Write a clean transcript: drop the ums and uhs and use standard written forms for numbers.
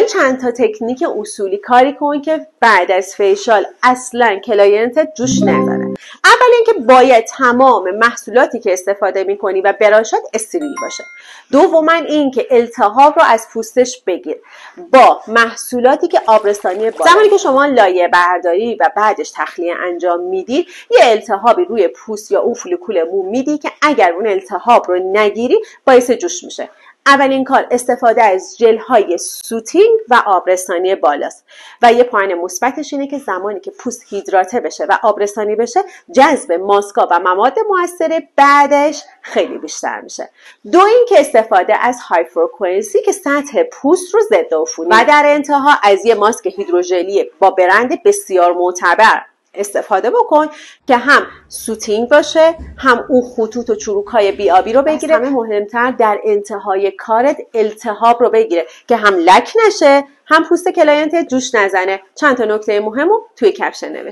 این چند تا تکنیک اصولی کاری کن که بعد از فیشال اصلا کلاینت جوش نذاره. اول اینکه باید تمام محصولاتی که استفاده میکنی و براشات استریل باشه. دوما اینکه التهاب رو از پوستش بگیر با محصولاتی که آبرسانی بالا. زمانی که شما لایه برداری و بعدش تخلیه انجام میدی یه التهابی روی پوست یا اون فولیکول مو میدی که اگر اون التهاب رو نگیری باعث جوش میشه. اولین کار استفاده از ژل های سوتینگ و آبرسانی بالاست و یه پوینت مثبتش اینه که زمانی که پوست هیدراته بشه و آبرسانی بشه جذب ماسکا و مواد مؤثر بعدش خیلی بیشتر میشه. دو این که استفاده از های فرکانسی که سطح پوست رو ضد عفونی و در انتها از یه ماسک هیدروژلی با برند بسیار معتبر استفاده بکن که هم سوتینگ باشه، هم اون خطوط و چروک‌های بی‌آبی رو بگیره، همه مهمتر در انتهای کارت التهاب رو بگیره که هم لک نشه هم پوست کلاینت جوش نزنه. چند تا نکته مهمو توی کپشن نوشتم.